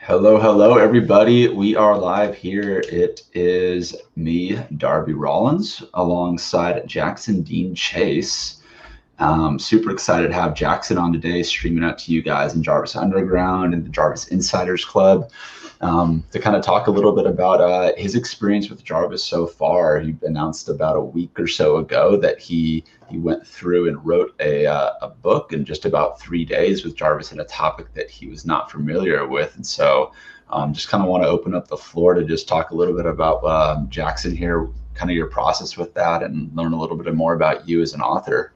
Hello, hello, everybody. We are live here. It is me, Darby Rollins, alongside Jackson Dean Chase. Super excited to have Jackson on today, streaming out to you guys in Jarvis Underground and the Jarvis Insiders Club to kind of talk a little bit about his experience with Jarvis so far. He announced about a week or so ago that he went through and wrote a book in just about 3 days with Jarvis in a topic that he was not familiar with. And so just kind of want to open up the floor to just talk a little bit about Jackson here, kind of your process with that, and learn a little bit more about you as an author.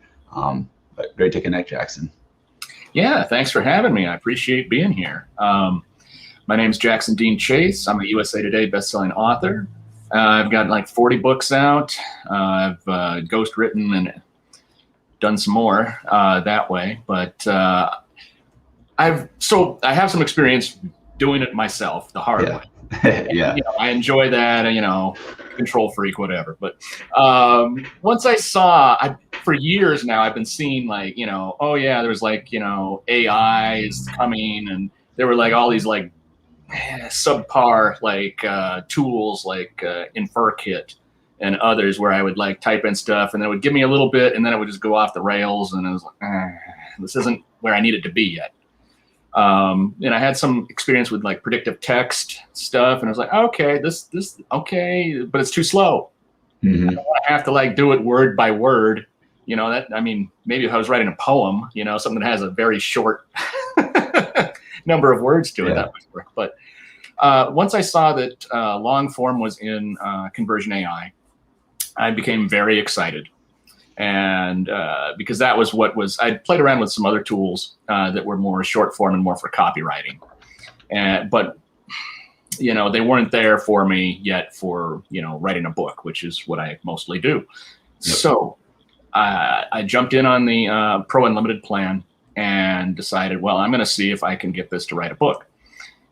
But great to connect, Jackson. Yeah, thanks for having me. I appreciate being here. My name's Jackson Dean Chase. I'm a USA Today bestselling author. I've got like 40 books out. I've ghost written and done some more that way. But I have some experience doing it myself the hard way. Yeah. I enjoy that, control freak, whatever. But once I saw, for years now, I've been seeing like, oh yeah, there's like, AI is coming, and there were like all these like subpar like tools like InferKit and others where I would like type in stuff and then it would give me a little bit and then it would just go off the rails, and I was like, this isn't where I need it to be yet. And I had some experience with like predictive text stuff, and I was like, okay, this okay, but it's too slow. Mm-hmm. I don't want to have to like do it word by word. Maybe if I was writing a poem, something that has a very short number of words to it, that would work. But once I saw that long form was in Conversion AI, I became very excited. And because that was I'd played around with some other tools that were more short form and more for copywriting. But they weren't there for me yet for, writing a book, which is what I mostly do. Yep. So I jumped in on the Pro Unlimited plan and decided, well, I'm going to see if I can get this to write a book.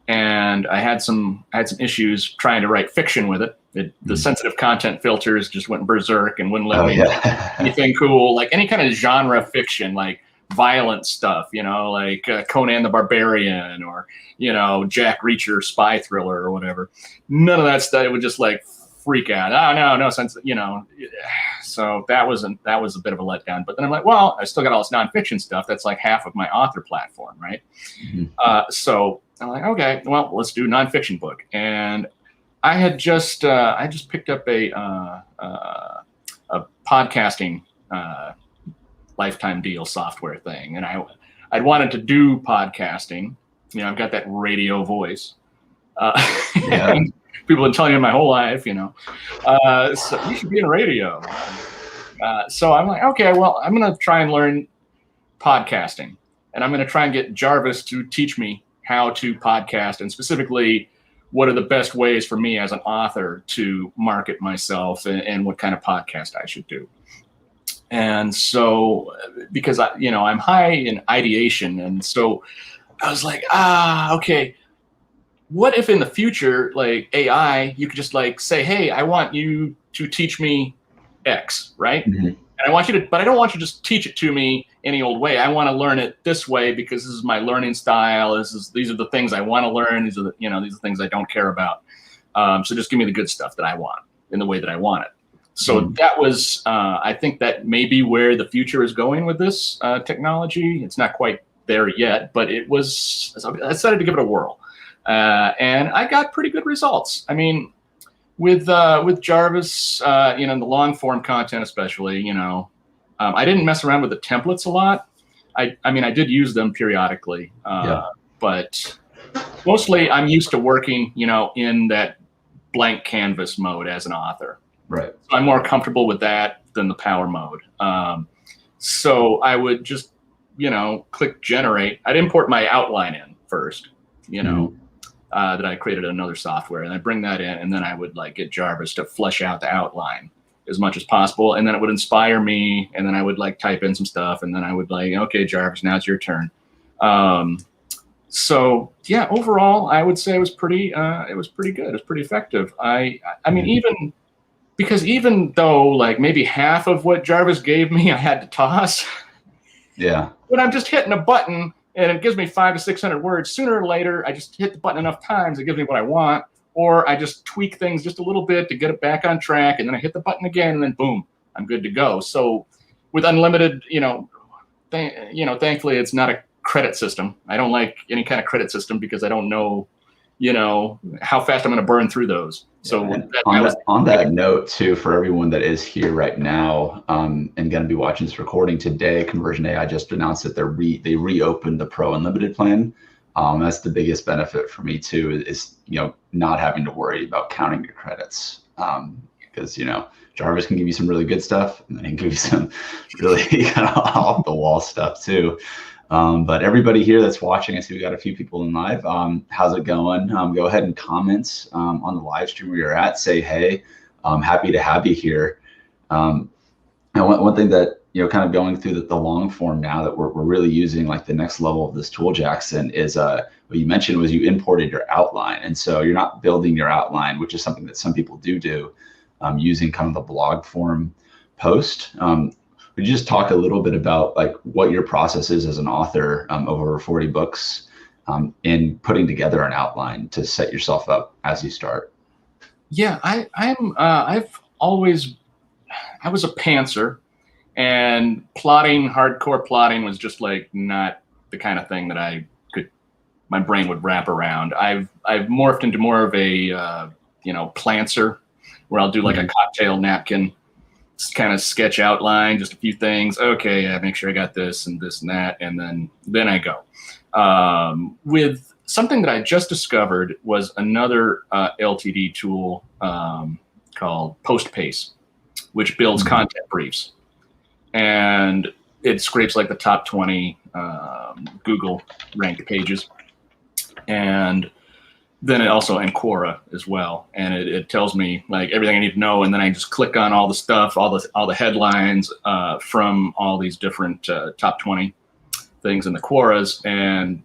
And I had some issues trying to write fiction with it. The sensitive content filters just went berserk and wouldn't let me do anything cool, like any kind of genre fiction, like violent stuff, like Conan the Barbarian or, Jack Reacher spy thriller or whatever. None of that stuff. It would just like freak out. Oh, no sense, So that was a bit of a letdown. But then I'm like, well, I still got all this nonfiction stuff. That's like half of my author platform, right? Mm-hmm. So I'm like, okay, well, let's do a nonfiction book. And I had just picked up a podcasting lifetime deal software thing, and I'd wanted to do podcasting. I've got that radio voice. And people have been telling me my whole life, so you should be in radio. So I'm like, okay, well, I'm going to try and learn podcasting, and I'm going to try and get Jarvis to teach me how to podcast, and specifically what are the best ways for me as an author to market myself and what kind of podcast I should do. And so, because I'm high in ideation, and so I was like, okay, what if in the future, like AI, you could just like say, hey, I want you to teach me X, right? Mm-hmm. And but I don't want you to just teach it to me any old way. I want to learn it this way because this is my learning style. These are the things I want to learn. These are these are the things I don't care about. So just give me the good stuff that I want in the way that I want it. So that was, I think that may be where the future is going with this technology. It's not quite there yet, but I decided to give it a whirl. And I got pretty good results. I mean, with Jarvis, the long form content, especially, I didn't mess around with the templates a lot. I did use them periodically, but mostly I'm used to working, in that blank canvas mode as an author. Right. So I'm more comfortable with that than the power mode. So I would just, click generate. I'd import my outline in first, that I created another software, and I bring that in, and then I would like get Jarvis to flesh out the outline as much as possible, and then it would inspire me, and then I would like type in some stuff, and then I would like, okay, Jarvis, now it's your turn. So yeah, overall, I would say it was pretty good. It was pretty effective. I mean, even though like maybe half of what Jarvis gave me, I had to toss. Yeah. When I'm just hitting a button and it gives me 500 to 600 words. Sooner or later, I just hit the button enough times, it gives me what I want, or I just tweak things just a little bit to get it back on track, and then I hit the button again, and then boom, I'm good to go. So with unlimited, thankfully it's not a credit system. I don't like any kind of credit system because I don't know, how fast I'm going to burn through those. So on that note too, for everyone that is here right now and going to be watching this recording today, Conversion AI just announced that they reopened the Pro Unlimited plan. That's the biggest benefit for me too, is not having to worry about counting your credits, because Jarvis can give you some really good stuff, and then he can give you some really kind of off the wall stuff too. But everybody here that's watching, I see we got a few people in live. How's it going? Go ahead and comment on the live stream where you're at. Say hey. Happy to have you here. And one thing that kind of going through the long form now that we're really using, like the next level of this tool, Jackson, is what you mentioned was you imported your outline, and so you're not building your outline, which is something that some people do, using kind of the blog form post. Would you just talk a little bit about like what your process is as an author of over 40 books in putting together an outline to set yourself up as you start? Yeah, I was a pantser, and hardcore plotting was just like not the kind of thing that my brain would wrap around. I've morphed into more of a plantser, where I'll do like a cocktail napkin kind of sketch outline, just a few things. Okay, I make sure I got this and this and that, and then I go. With something that I just discovered was another LTD tool called PostPace, which builds content briefs, and it scrapes like the top 20 Google ranked pages, and then it also and Quora as well, and it tells me like everything I need to know, and then I just click on all the stuff, all the headlines from all these different top 20 things in the Quoras, and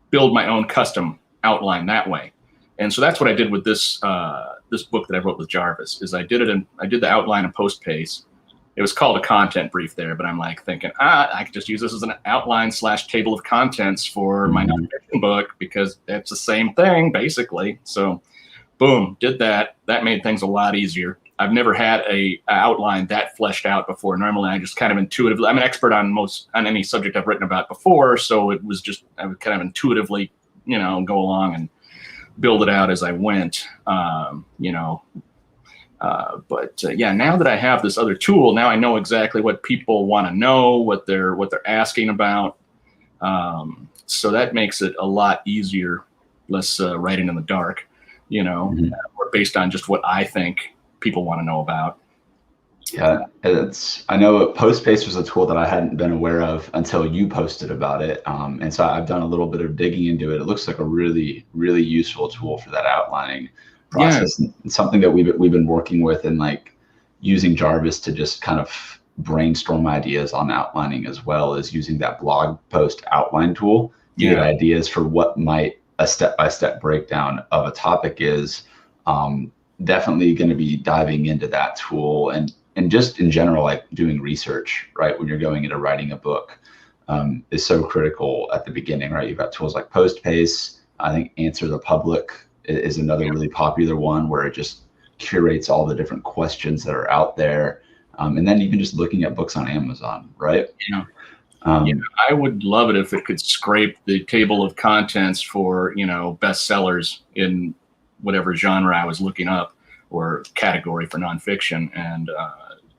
build my own custom outline that way. And so that's what I did with this this book that I wrote with Jarvis. Is I did the outline in PostPace. It was called a content brief there, but I'm like thinking, I could just use this as an outline / table of contents for my nonfiction book, because it's the same thing basically. So boom, did that. That made things a lot easier. I've never had a outline that fleshed out before. Normally I just kind of intuitively, I'm an expert on any subject I've written about before. So I would kind of intuitively, go along and build it out as I went, But now that I have this other tool, now I know exactly what people want to know, what they're asking about. So that makes it a lot easier, less writing in the dark, or based on just what I think people want to know about. Yeah, I know PostPace was a tool that I hadn't been aware of until you posted about it. And so I've done a little bit of digging into it. It looks like a really, really useful tool for that outlining process. Yeah. And something that we've been working with, and like using Jarvis to just kind of brainstorm ideas on outlining, as well as using that blog post outline tool to get ideas for what might a step-by-step breakdown of a topic is. Definitely going to be diving into that tool, and just in general, like doing research, right? When you're going into writing a book, is so critical at the beginning, right? You've got tools like PostPace. I think Answer the Public is another really popular one, where it just curates all the different questions that are out there. And then even just looking at books on Amazon, right? I would love it if it could scrape the table of contents for, bestsellers in whatever genre I was looking up, or category for nonfiction, and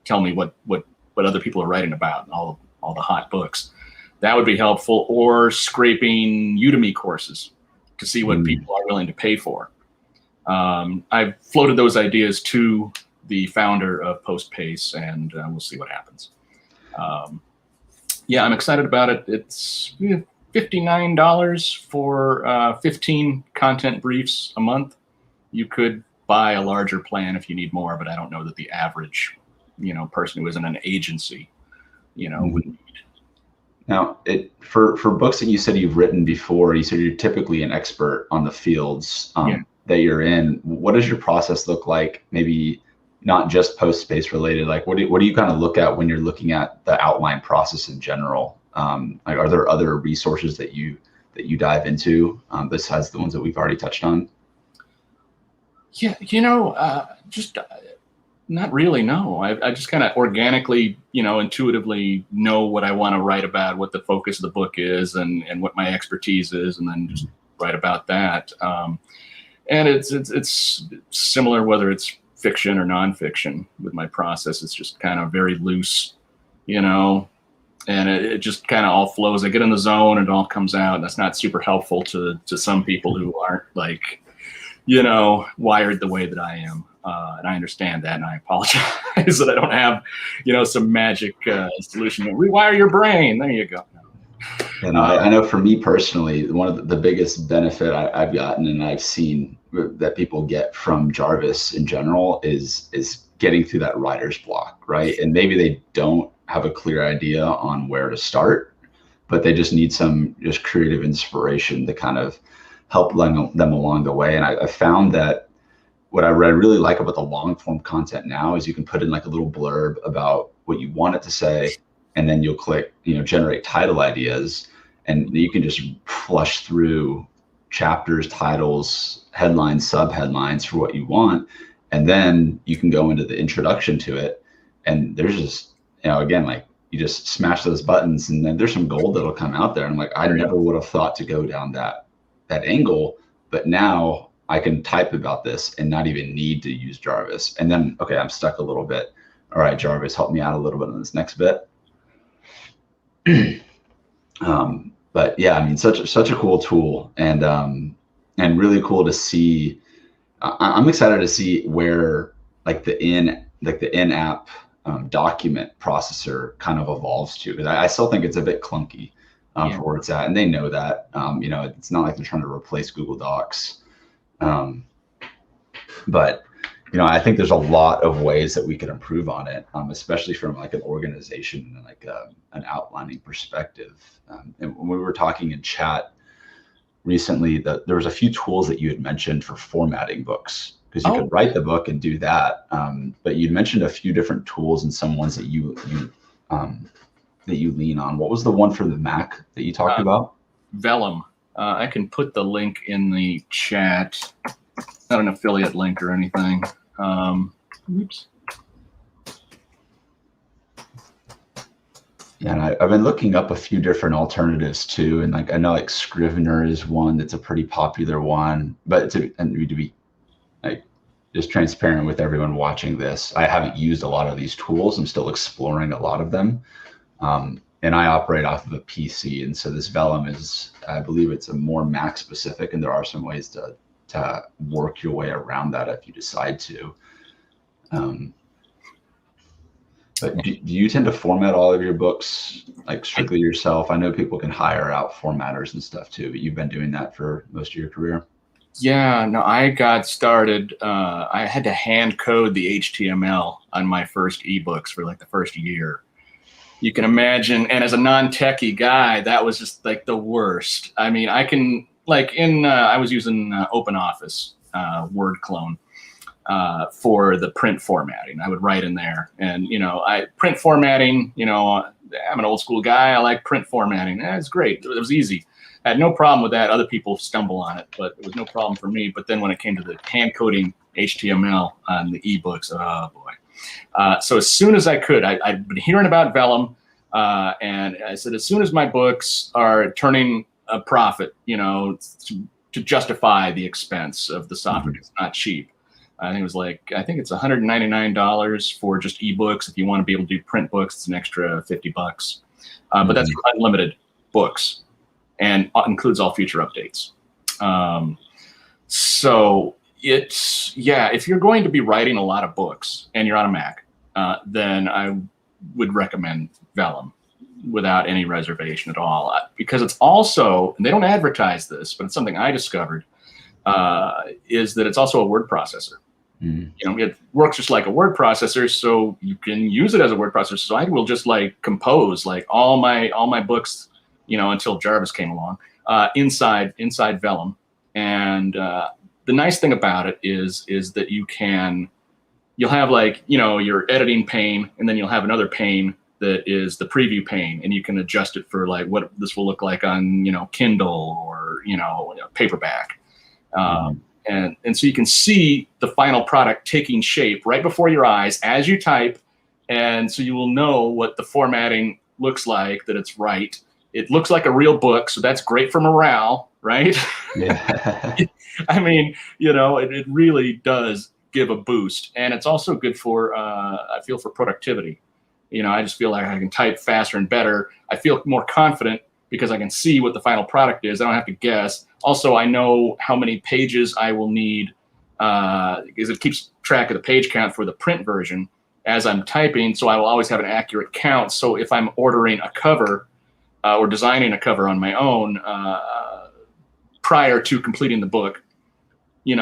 tell me what other people are writing about, and all the hot books. That would be helpful. Or scraping Udemy courses to see what people are willing to pay for. I've floated those ideas to the founder of PostPace, and we'll see what happens. I'm excited about it. It's $59 for 15 content briefs a month. You could buy a larger plan if you need more, but I don't know that the average, person who isn't an agency, would need. Now, for books that you said you've written before, you said you're typically an expert on the fields that you're in. What does your process look like? Maybe not just PostPace related. Like, what do you kind of look at when you're looking at the outline process in general Like, are there other resources that you dive into besides the ones that we've already touched on? Yeah, just not really. No, I just kind of organically, intuitively know what I want to write about, what the focus of the book is, and what my expertise is, and then just write about that. And it's similar whether it's fiction or nonfiction with my process. It's just kind of very loose, and it just kind of all flows. I get in the zone and it all comes out. And that's not super helpful to some people who aren't like, wired the way that I am. And I understand that, and I apologize that I don't have, some magic solution. Rewire your brain. There you go. And I know for me personally, one of the biggest benefit I've gotten and I've seen that people get from Jarvis in general is getting through that writer's block, right? And maybe they don't have a clear idea on where to start, but they just need some just creative inspiration to kind of help them along the way. And I found that what I really like about the long form content now is you can put in like a little blurb about what you want it to say, and then you'll click, generate title ideas, and you can just flush through chapters, titles, headlines, subheadlines for what you want. And then you can go into the introduction to it. And there's just, again, like you just smash those buttons and then there's some gold that'll come out there. And I'm like, I never would have thought to go down that angle, but now I can type about this and not even need to use Jarvis. And then, okay, I'm stuck a little bit. All right, Jarvis, help me out a little bit on this next bit. But yeah, I mean, such a cool tool, and really cool to see. I'm excited to see where like the in-app document processor kind of evolves to, because I still think it's a bit clunky for where it's at, and they know that. It's not like they're trying to replace Google Docs, but I think there's a lot of ways that we could improve on it, especially from like an organization and like an outlining perspective. And when we were talking in chat recently, there was a few tools that you had mentioned for formatting books, because you could write the book and do that. But you'd mentioned a few different tools and some ones that you lean on. What was the one for the Mac that you talked about? Vellum. I can put the link in the chat. Not an affiliate link or anything. Oops. Yeah, and I've been looking up a few different alternatives too, and like I know like Scrivener is one that's a pretty popular one. But to be like just transparent with everyone watching this, I haven't used a lot of these tools. I'm still exploring a lot of them, and I operate off of a PC, and so this Vellum is, I believe, it's a more Mac specific, and there are some ways to work your way around that if you decide to. But do you tend to format all of your books like strictly yourself? I know people can hire out formatters and stuff too, but you've been doing that for most of your career. Yeah, no, I got started. I had to hand code the HTML on my first ebooks for like the first year. You can imagine, and as a non-techie guy, that was just like the worst. I mean, I can I was using OpenOffice Word clone for the print formatting. I would write in there, and print formatting. I'm an old school guy. I like print formatting. It's great. It was easy. I had no problem with that. Other people stumble on it, but it was no problem for me. But then when it came to the hand coding HTML on the ebooks, oh boy. So as soon as I could, I'd been hearing about Vellum, and I said, as soon as my books are turning a profit, to justify the expense of the software, it's not cheap. I think it's $199 for just ebooks. If you want to be able to do print books, it's an extra $50. But that's for unlimited books, and includes all future updates. So if you're going to be writing a lot of books and you're on a Mac, then I would recommend Vellum without any reservation at all, because it's also, and they don't advertise this, but it's something I discovered, is that it's also a word processor. It works just like a word processor, so you can use it as a word processor. So I will just like compose like all my books, until Jarvis came along, inside Vellum. And the nice thing about it is that you'll have like, your editing pane, and then you'll have another pane that is the preview pane, and you can adjust it for like what this will look like on, Kindle or, paperback. And so you can see the final product taking shape right before your eyes as you type. And so you will know what the formatting looks like, that it's right. It looks like a real book, so that's great for morale, right? Yeah. I mean, it really does give a boost. And it's also good for, I feel, for productivity. I just feel like I can type faster and better. I feel more confident because I can see what the final product is. I don't have to guess. Also, I know how many pages I will need, because it keeps track of the page count for the print version as I'm typing. So I will always have an accurate count. So if I'm ordering a cover or designing a cover on my own prior to completing the book,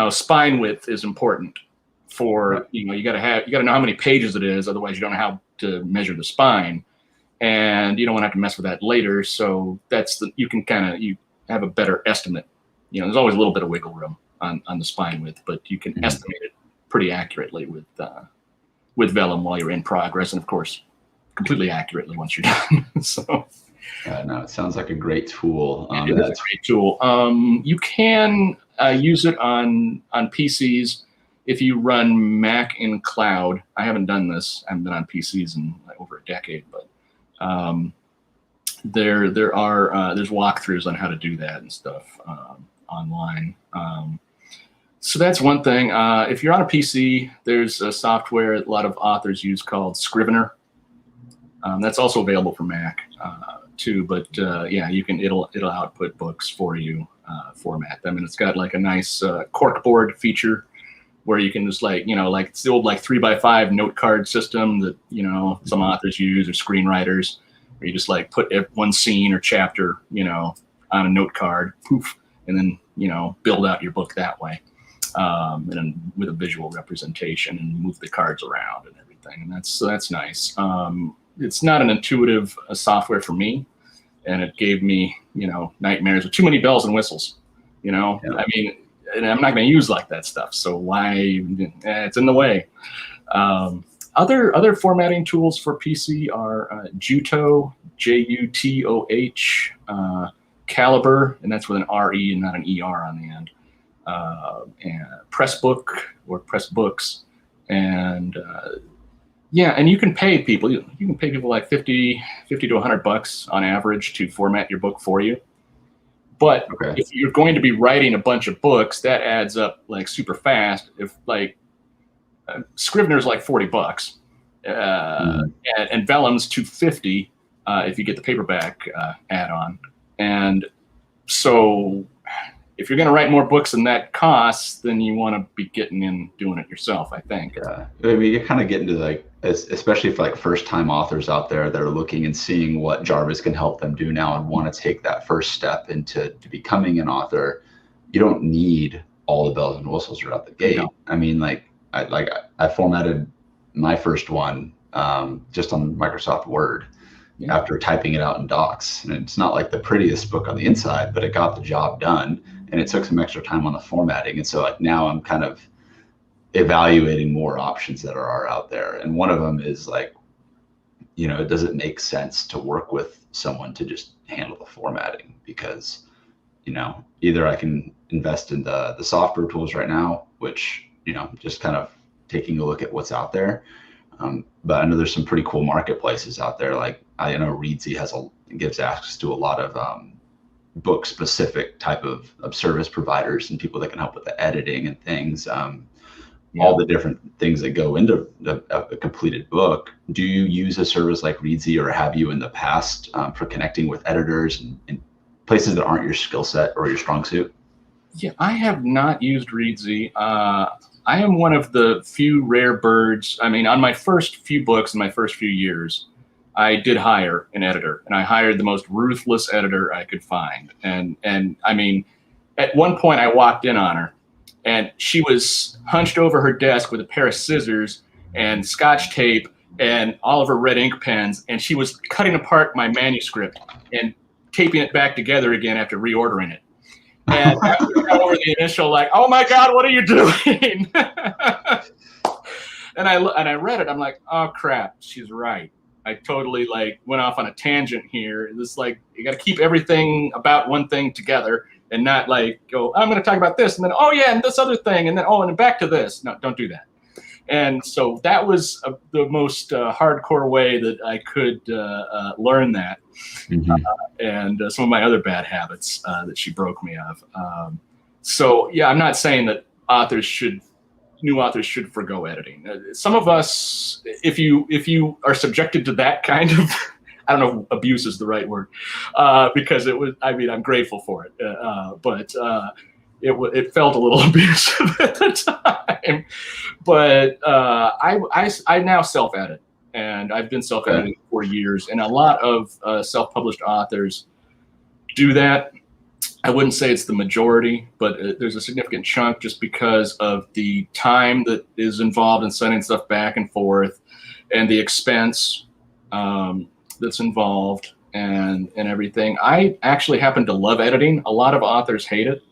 spine width is important for, you got to know how many pages it is. Otherwise, you don't know how to measure the spine. And you don't want to have to mess with that later. So you have a better estimate. There's always a little bit of wiggle room on the spine width, but you can estimate it pretty accurately with vellum while you're in progress, and of course, completely accurately once you're done. So, no, it sounds like a great tool. It is a great tool. You can use it on PCs if you run Mac in cloud. I haven't done this. I haven't been on PCs in over a decade, but there's walkthroughs on how to do that and stuff online. So that's one thing. If you're on a PC, there's a software a lot of authors use called Scrivener. That's also available for Mac too. But you can. It'll output books for you, format them, and it's got like a nice corkboard feature where you can just like it's the old like 3x5 note card system that some authors use or screenwriters, where you just like put one scene or chapter on a note card, poof, and then build out your book that way, and then with a visual representation and move the cards around and everything, and that's nice. It's not an intuitive software for me, and it gave me nightmares with too many bells and whistles. I mean, and I'm not going to use like that stuff. So why? It's in the way. Other formatting tools for PC are Jutoh, Jutoh, Caliber, and that's with an RE and not an ER on the end. And Pressbook or Pressbooks, and and you can pay people. You can pay people like $50 to $100 on average to format your book for you. But if you're going to be writing a bunch of books, that adds up like super fast. If like Scrivener's like $40, and Vellum's $250 if you get the paperback add-on. And so if you're going to write more books than that costs, then you want to be getting in doing it yourself, I think. Yeah, I mean, you kind of get into like, especially for like first-time authors out there that are looking and seeing what Jarvis can help them do now and want to take that first step into becoming an author. You don't need all the bells and whistles right out the gate. No. I mean, I formatted my first one just on Microsoft Word after typing it out in Docs, and it's not like the prettiest book on the inside, but it got the job done, and it took some extra time on the formatting. And so like now I'm kind of evaluating more options that are out there, and one of them is like, does it make sense to work with someone to just handle the formatting? Because either I can invest in the software tools right now, which just kind of taking a look at what's out there, but I know there's some pretty cool marketplaces out there. Like I know Readsy gives access to a lot of book specific type of service providers and people that can help with the editing and things. All the different things that go into a completed book. Do you use a service like Readsy, or have you in the past, for connecting with editors and places that aren't your skill set or your strong suit? Yeah, I have not used Readsy. I am one of the few rare birds. I mean, on my first few books in my first few years, I did hire an editor, and I hired the most ruthless editor I could find. And I mean, at one point I walked in on her, and she was hunched over her desk with a pair of scissors and Scotch tape and all of her red ink pens, and she was cutting apart my manuscript and taping it back together again after reordering it. And after over the initial like, oh my God, what are you doing? and I read it. I'm like, oh crap, she's right. I totally like went off on a tangent here. This like you got to keep everything about one thing together and not like go, I'm going to talk about this and then oh yeah, and this other thing and then oh and then back to this. No, don't do that. And so that was the most hardcore way that I could learn that. And some of my other bad habits that she broke me of. So yeah, I'm not saying that new authors should forgo editing. Some of us, if you are subjected to that kind of, I don't know if abuse is the right word, because it was, I mean, I'm grateful for it, but it felt a little abusive at the time. But I now self-edit, and I've been self-editing for years, and a lot of self-published authors do that. I wouldn't say it's the majority, but there's a significant chunk just because of the time that is involved in sending stuff back and forth and the expense that's involved and everything. I actually happen to love editing. A lot of authors hate it.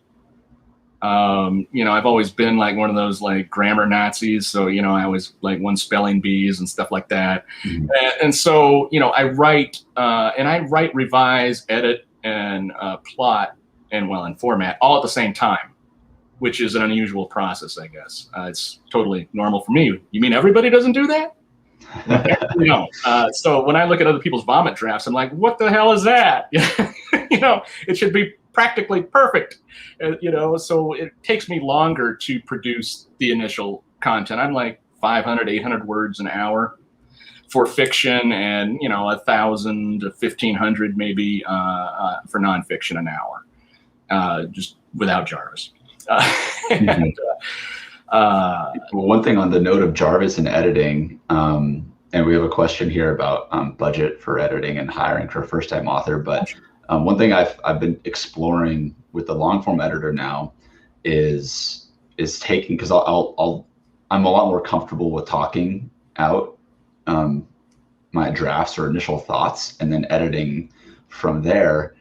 I've always been like one of those like grammar Nazis. So, I always like one spelling bees and stuff like that. And so, I write, revise, edit, and plot and format all at the same time, which is an unusual process, I guess. It's totally normal for me. You mean everybody doesn't do that? No. So when I look at other people's vomit drafts, I'm like, what the hell is that? It should be practically perfect. So it takes me longer to produce the initial content. I'm like 500, 800 words an hour for fiction and, 1,000 to 1,500 maybe for nonfiction an hour. Just without Jarvis. One thing on the note of Jarvis and editing, and we have a question here about budget for editing and hiring for a first-time author. But one thing I've been exploring with the long-form editor now is taking, because I'm a lot more comfortable with talking out my drafts or initial thoughts and then editing from there.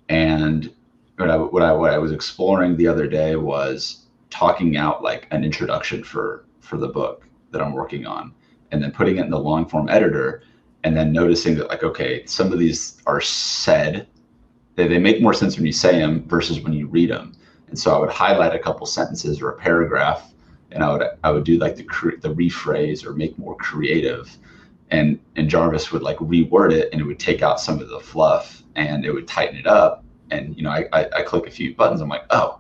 And what I was exploring the other day was talking out like an introduction for the book that I'm working on, and then putting it in the long form editor, and then noticing that like, okay, some of these are said, they make more sense when you say them versus when you read them. And so I would highlight a couple sentences or a paragraph, and I would do like the rephrase or make more creative, and Jarvis would like reword it, and it would take out some of the fluff and it would tighten it up. And I click a few buttons. I'm like, oh,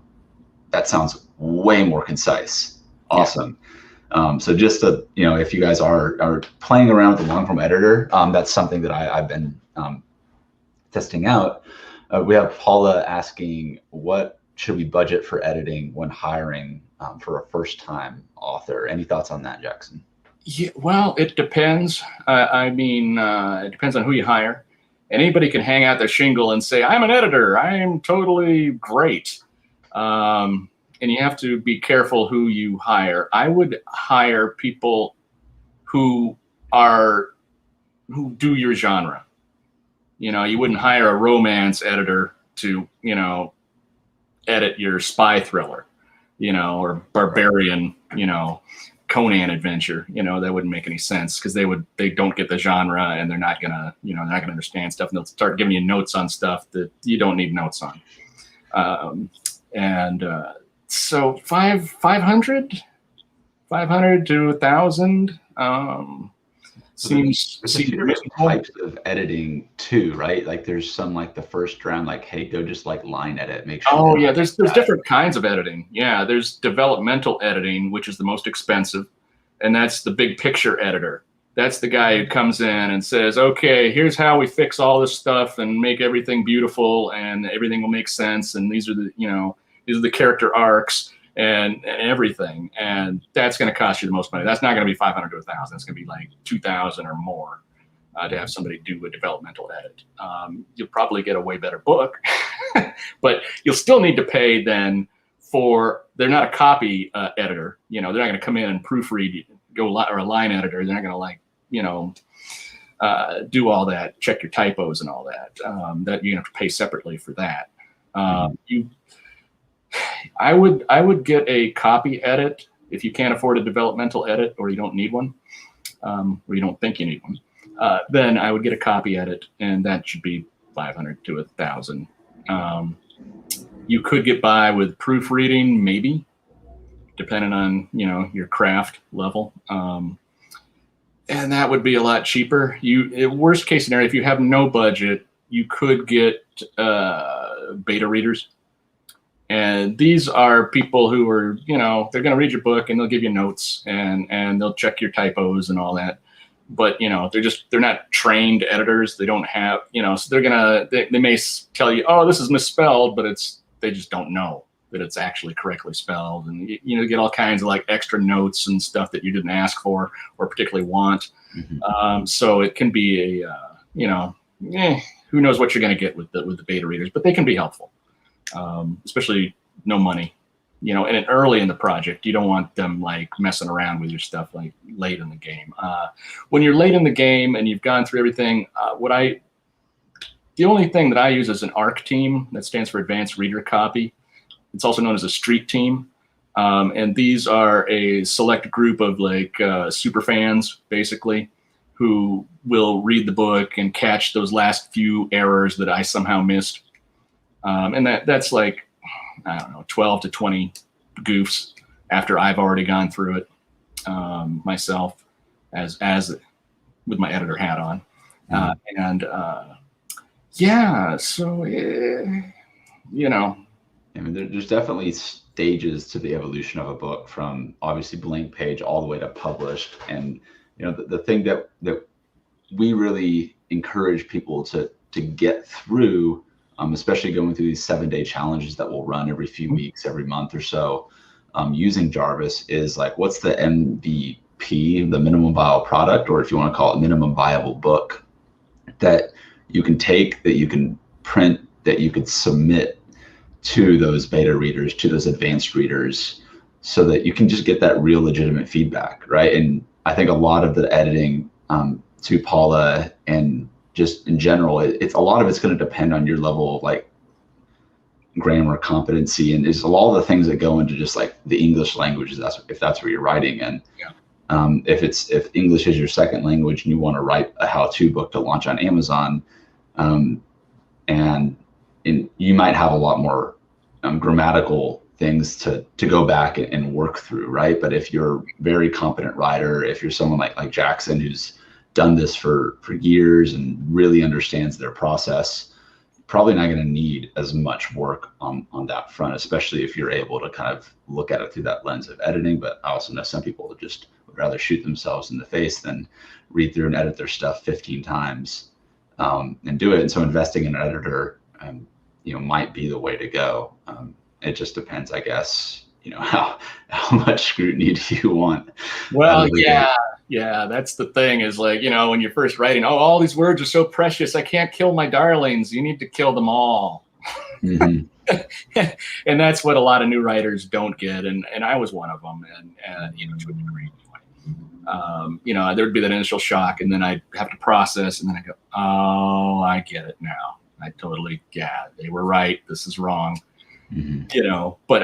that sounds way more concise. Awesome. Yeah. So just to, if you guys are playing around with the long form editor, that's something that I've been testing out. We have Paula asking, what should we budget for editing when hiring for a first time author? Any thoughts on that, Jackson? Yeah, well, it depends. It depends on who you hire. Anybody can hang out their shingle and say, I'm an editor, I am totally great. And you have to be careful who you hire. I would hire people who do your genre. You wouldn't hire a romance editor to, edit your spy thriller, or barbarian, Conan adventure. That wouldn't make any sense because they don't get the genre, and they're not gonna understand stuff, and they'll start giving you notes on stuff that you don't need notes on. So 500 to 1,000 seems different types of editing too, right? Like there's some like the first round, like, hey, go just like line edit, make sure. Oh yeah, there's different kinds of editing. Yeah, there's developmental editing, which is the most expensive, and that's the big picture editor. That's the guy who comes in and says, okay, here's how we fix all this stuff and make everything beautiful and everything will make sense, and these are the character arcs and everything, and that's going to cost you the most money. That's not going to be 500 to 1,000. It's going to be like 2,000 or more to have somebody do a developmental edit. You'll probably get a way better book, but you'll still need to pay then they're not a copy editor. They're not going to come in and proofread, or a line editor. They're not going to do all that, check your typos and all that. That you're going to have to pay separately for that. I would get a copy edit if you can't afford a developmental edit, or you don't need one, or you don't think you need one. then I would get a copy edit, and that should be 500 to 1,000. You could get by with proofreading, maybe, depending on your craft level, and that would be a lot cheaper. Worst case scenario, if you have no budget, you could get beta readers. And these are people who are, they're going to read your book and they'll give you notes and they'll check your typos and all that. But, they're not trained editors. They don't have, so they may tell you, oh, this is misspelled, but they just don't know that it's actually correctly spelled. And, you get all kinds of like extra notes and stuff that you didn't ask for or particularly want. Mm-hmm. So it can be who knows what you're going to get with the beta readers, but they can be helpful. Especially no money, and early in the project, you don't want them like messing around with your stuff like late in the game. When you're late in the game and you've gone through everything, the only thing that I use is an ARC team, that stands for Advanced Reader Copy. It's also known as a street team. And these are a select group of like super fans, basically, who will read the book and catch those last few errors that I somehow missed. And that's like, I don't know, 12 to 20 goofs after I've already gone through it myself as with my editor hat on. So, I mean, there's definitely stages to the evolution of a book, from obviously blank page all the way to published. And, the thing that we really encourage people to get through, especially going through these 7-day challenges that we'll run every few weeks, every month or so, using Jarvis, is like, what's the MVP, the minimum viable product, or if you want to call it minimum viable book, that you can take, that you can print, that you could submit to those beta readers, to those advanced readers, so that you can just get that real legitimate feedback, right? And I think a lot of the editing, to Paula and just in general, it's a lot of it's going to depend on your level of like grammar competency, and is a lot of the things that go into just like the English language, if that's where you're writing. And if English is your second language and you want to write a how-to book to launch on Amazon, and you might have a lot more grammatical things to go back and work through, right? But if you're a very competent writer, if you're someone like Jackson, who's done this for years and really understands their process, probably not going to need as much work on that front, especially if you're able to kind of look at it through that lens of editing. But I also know some people that just would rather shoot themselves in the face than read through and edit their stuff 15 times and do it. And so investing in an editor, might be the way to go. It just depends, I guess, how much scrutiny do you want? Well, yeah, that's the thing, is like, when you're first writing, all these words are so precious, I can't kill my darlings. You need to kill them all. Mm-hmm. And that's what a lot of new writers don't get. And I was one of them, and to a degree anyway. There'd be that initial shock, and then I'd have to process, and then I go, oh, I get it now. They were right. This is wrong. Mm-hmm. But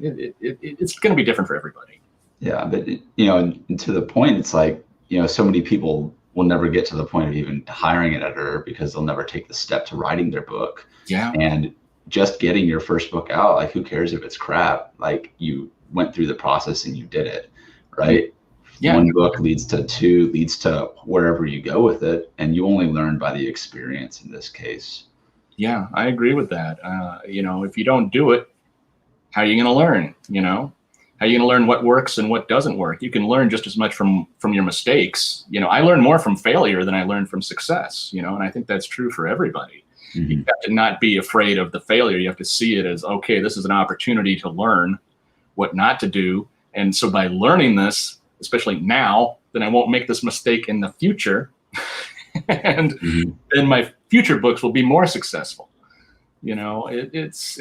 it's going to be different for everybody. Yeah, but and to the point, it's like, so many people will never get to the point of even hiring an editor because they'll never take the step to writing their book. Yeah. And just getting your first book out, like, who cares if it's crap? Like, you went through the process and you did it, right? Yeah. One book leads to two, leads to wherever you go with it, and you only learn by the experience in this case. Yeah, I agree with that. If you don't do it, how are you going to learn? How are you going to learn what works and what doesn't work? You can learn just as much from your mistakes. I learn more from failure than I learn from success, and I think that's true for everybody. Mm-hmm. You have to not be afraid of the failure. You have to see it as, okay, this is an opportunity to learn what not to do. And so by learning this, especially now, then I won't make this mistake in the future. And then my future books will be more successful. It's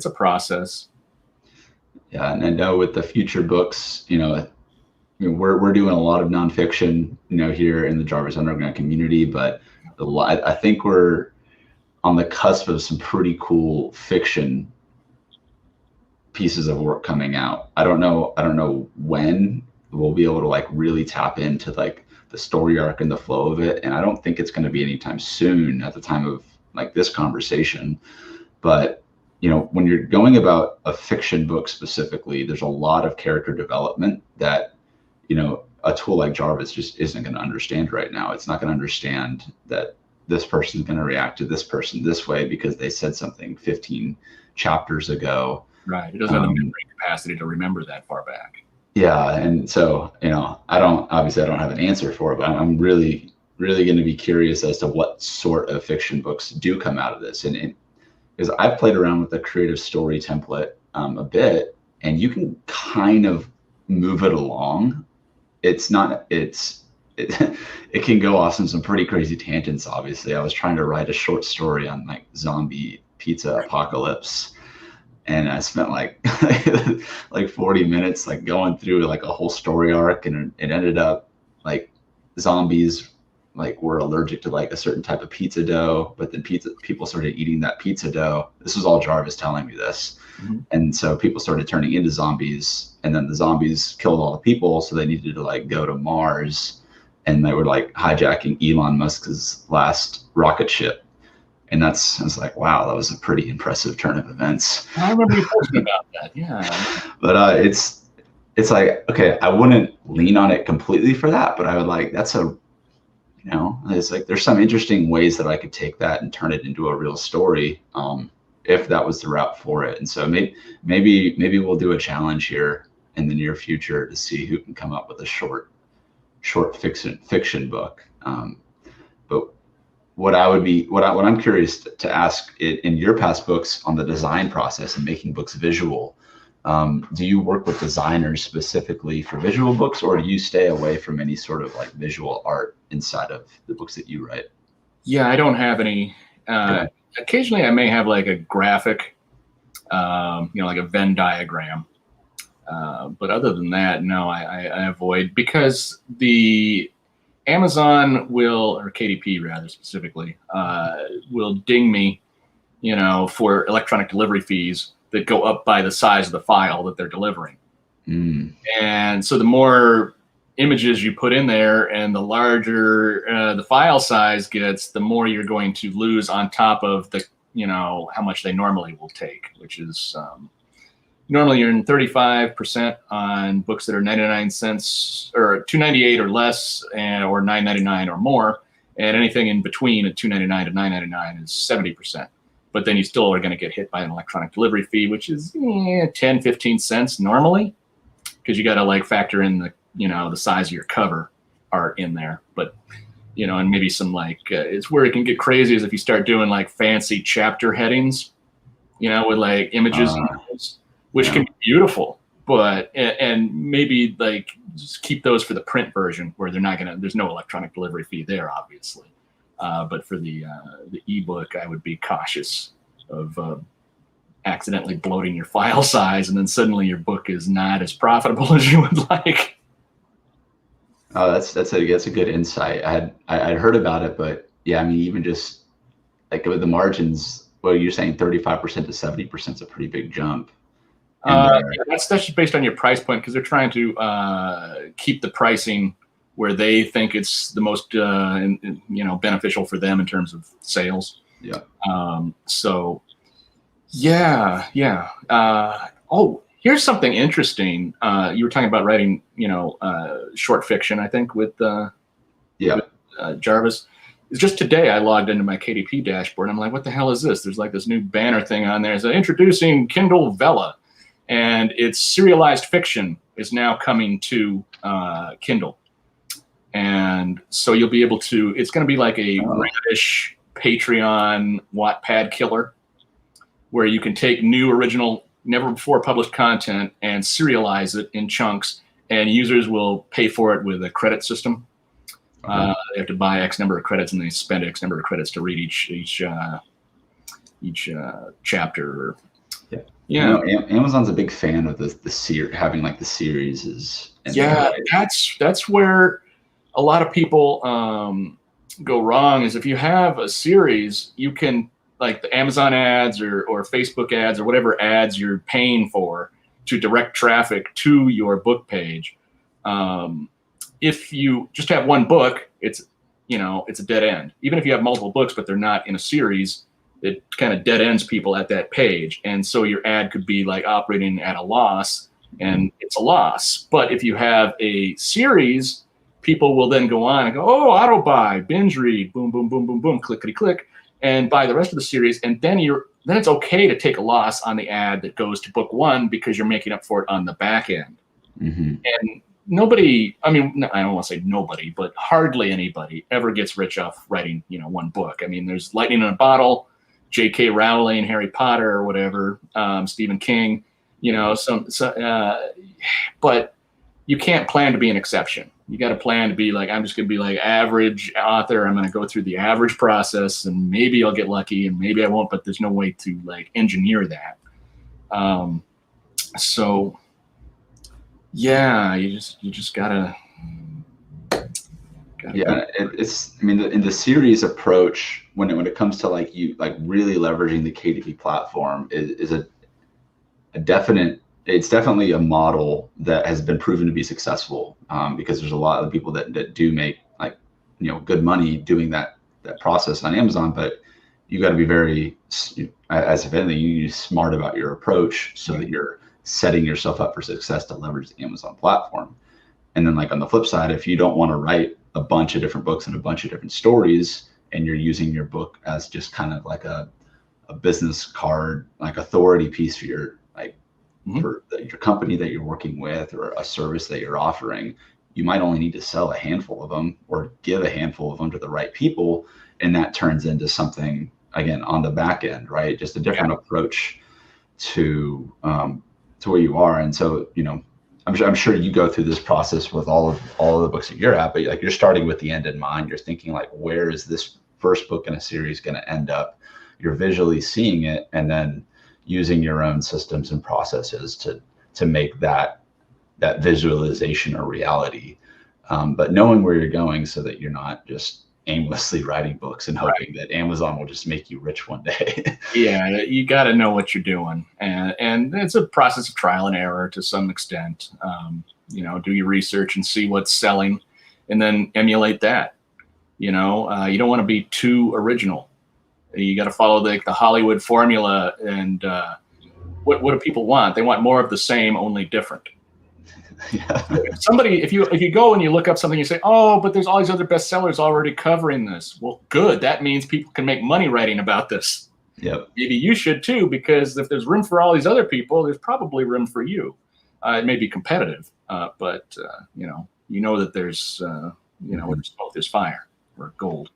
a process. Yeah, and I know with the future books, we're doing a lot of nonfiction, here in the Jarvis Underground community, but I think we're on the cusp of some pretty cool fiction pieces of work coming out. I don't know when we'll be able to like really tap into like the story arc and the flow of it. And I don't think it's going to be anytime soon at the time of like this conversation. But when you're going about a fiction book specifically, there's a lot of character development that a tool like Jarvis just isn't going to understand right now. It's not going to understand that this person's going to react to this person this way because they said something 15 chapters ago. Right. It doesn't have the memory capacity to remember that far back. Yeah. And so, I don't have an answer for it, but I'm really, really going to be curious as to what sort of fiction books do come out of this. And because I've played around with the creative story template a bit, and you can kind of move it along. It can go off on some pretty crazy tangents. Obviously, I was trying to write a short story on like zombie pizza apocalypse, and I spent like 40 minutes like going through like a whole story arc, and it ended up like zombies like were allergic to like a certain type of pizza dough, but then people started eating that pizza dough. This was all Jarvis telling me this. Mm-hmm. And so people started turning into zombies, and then the zombies killed all the people. So they needed to like go to Mars, and they were like hijacking Elon Musk's last rocket ship. And I was like, wow, that was a pretty impressive turn of events. I remember you posting about that. Yeah. But it's like, okay, I wouldn't lean on it completely for that, but I would like, it's like there's some interesting ways that I could take that and turn it into a real story, if that was the route for it. And so maybe we'll do a challenge here in the near future to see who can come up with a short fiction book. But what I'm curious to ask in your past books on the design process and making books visual. Do you work with designers specifically for visual books, or do you stay away from any sort of like visual art inside of the books that you write? Yeah, I don't have any. Okay. Occasionally I may have like a graphic, like a Venn diagram. But other than that, no, I avoid, because the Amazon or KDP rather specifically, will ding me, for electronic delivery fees that go up by the size of the file that they're delivering. Mm. And so the more images you put in there and the larger the file size gets, the more you're going to lose on top of the, how much they normally will take, which is normally you're in 35% on books that are 99 cents or $2.98 or less, or $9.99 or more. And anything in between at $2.99 to $9.99 is 70%. But then you still are going to get hit by an electronic delivery fee, which is 10, 15 cents normally, because you got to like factor in the, the size of your cover art in there. But, and maybe some like, it's where it can get crazy is if you start doing like fancy chapter headings, with like images, which can be beautiful, but, and maybe like just keep those for the print version where there's no electronic delivery fee there, obviously. But for the ebook, I would be cautious of accidentally bloating your file size, and then suddenly your book is not as profitable as you would like. Oh, that's a good insight. I'd heard about it, but yeah, I mean, even just like with the margins, well, you're saying 35% to 70% is a pretty big jump. Yeah, that's just based on your price point, because they're trying to keep the pricing where they think it's the most, beneficial for them in terms of sales. Yeah. So, yeah. Here's something interesting. You were talking about writing, short fiction, I think, with Jarvis. It's just today I logged into my KDP dashboard, and I'm like, what the hell is this? There's like this new banner thing on there. It's introducing Kindle Vella, and it's serialized fiction is now coming to Kindle. And so you'll be able to, it's going to be like a British Patreon Wattpad killer, where you can take new, original, never before published content and serialize it in chunks, and users will pay for it with a credit system. They have to buy X number of credits, and they spend X number of credits to read each chapter. Yeah. Amazon's a big fan of having like the series. That's where a lot of people go wrong, is if you have a series, you can, like the Amazon ads or Facebook ads or whatever ads you're paying for to direct traffic to your book page, If you just have one book, it's a dead end. Even if you have multiple books, but they're not in a series, it kind of dead ends people at that page. And so your ad could be like operating at a loss, and it's a loss. But if you have a series, people will then go on and go, oh, auto buy, binge read, boom, boom, boom, boom, boom, clickety click, and buy the rest of the series. And then it's okay to take a loss on the ad that goes to book one because you're making up for it on the back end. Mm-hmm. And nobody, I mean, I don't want to say nobody, but hardly anybody ever gets rich off writing, one book. I mean, there's lightning in a bottle, J.K. Rowling, Harry Potter, or whatever, Stephen King, but you can't plan to be an exception. You got to plan to be like, I'm just going to be like average author. I'm going to go through the average process, and maybe I'll get lucky and maybe I won't, but there's no way to like engineer that. So yeah, you just gotta. Yeah, it's. I mean, in the series approach, when it comes to like really leveraging the KDP platform, is a definite. It's definitely a model that has been proven to be successful, because there's a lot of people that do make good money doing that process on Amazon, but you got to be very, as if anything, you need to be smart about your approach so that you're setting yourself up for success to leverage the Amazon platform. And then like on the flip side, if you don't want to write a bunch of different books and a bunch of different stories, and you're using your book as just kind of like a business card, like authority piece for your for your company that you're working with, or a service that you're offering, you might only need to sell a handful of them or give a handful of them to the right people. And that turns into something, again, on the back end, right? Just a different approach to where you are. And so, I'm sure you go through this process with all of the books that you're at, but like you're starting with the end in mind. You're thinking like, where is this first book in a series going to end up? You're visually seeing it, and then using your own systems and processes to make that visualization a reality. But knowing where you're going so that you're not just aimlessly writing books and hoping that Amazon will just make you rich one day. Yeah, you got to know what you're doing, and it's a process of trial and error to some extent. Do your research and see what's selling, and then emulate that. You don't want to be too original. You got to follow the Hollywood formula, and what do people want? They want more of the same, only different. Yeah. If you go and you look up something, you say, oh, but there's all these other bestsellers already covering this. Well, good. That means people can make money writing about this. Yep. Maybe you should too, because if there's room for all these other people, there's probably room for you. It may be competitive, but that there's where there's smoke, there's fire, or gold.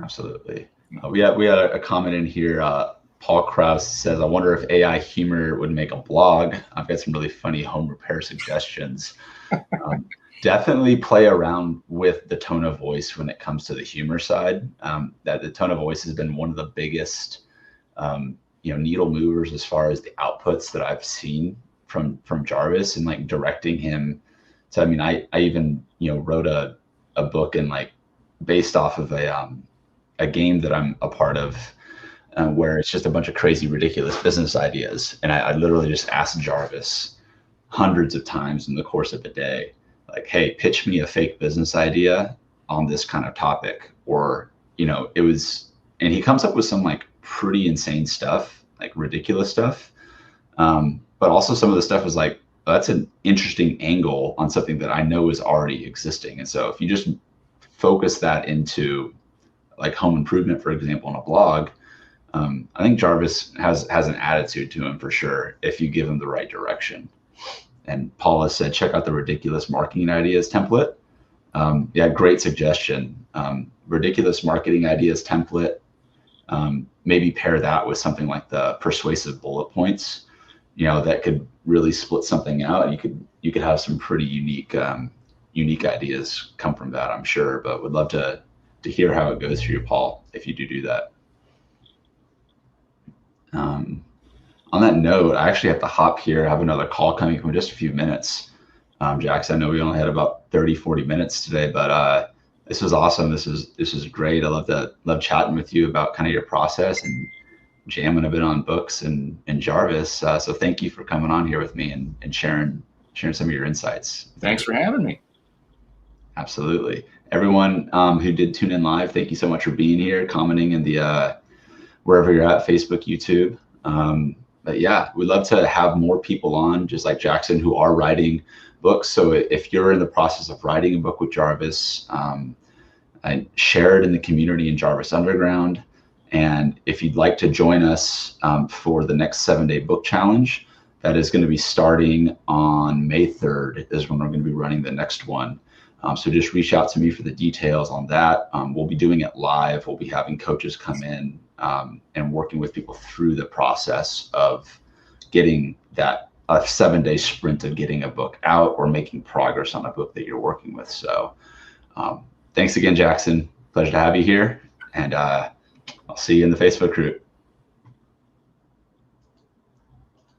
Absolutely. We had a comment in here. Paul Krause says, I wonder if AI humor would make a blog. I've got some really funny home repair suggestions. Definitely play around with the tone of voice when it comes to the humor side. That the tone of voice has been one of the biggest needle movers as far as the outputs that I've seen from Jarvis, and like directing him to, I even wrote a book and like based off of a game that I'm a part of, where it's just a bunch of crazy, ridiculous business ideas. And I literally just asked Jarvis hundreds of times in the course of a day, like, hey, pitch me a fake business idea on this kind of topic. Or, and he comes up with some like pretty insane stuff, like ridiculous stuff. But also some of the stuff is like, that's an interesting angle on something that I know is already existing. And so if you just focus that into like home improvement, for example, on a blog, I think Jarvis has an attitude to him for sure if you give him the right direction. And Paula said, check out the ridiculous marketing ideas template. Yeah, great suggestion. Ridiculous marketing ideas template. Maybe pair that with something like the persuasive bullet points, that could really split something out. And you could have some pretty unique ideas come from that, I'm sure. But would love to hear how it goes for you, Paul, if you do that. On that note, I actually have to hop here. I have another call coming from just a few minutes. Jax, I know we only had about 30, 40 minutes today, but this was awesome. This is great. I love chatting with you about kind of your process and jamming a bit on books and Jarvis. So thank you for coming on here with me and sharing sharing some of your insights. Thanks for having me. Absolutely. Everyone who did tune in live, thank you so much for being here, commenting in the wherever you're at, Facebook, YouTube. But yeah, we'd love to have more people on, just like Jackson, who are writing books. So if you're in the process of writing a book with Jarvis, and share it in the community in Jarvis Underground. And if you'd like to join us for the next 7-day book challenge, that is going to be starting on May 3rd is when we're going to be running the next one. So just reach out to me for the details on that. We'll be doing it live. We'll be having coaches come in and working with people through the process of getting that a 7-day sprint of getting a book out or making progress on a book that you're working with. So thanks again, Jackson. Pleasure to have you here. And I'll see you in the Facebook group.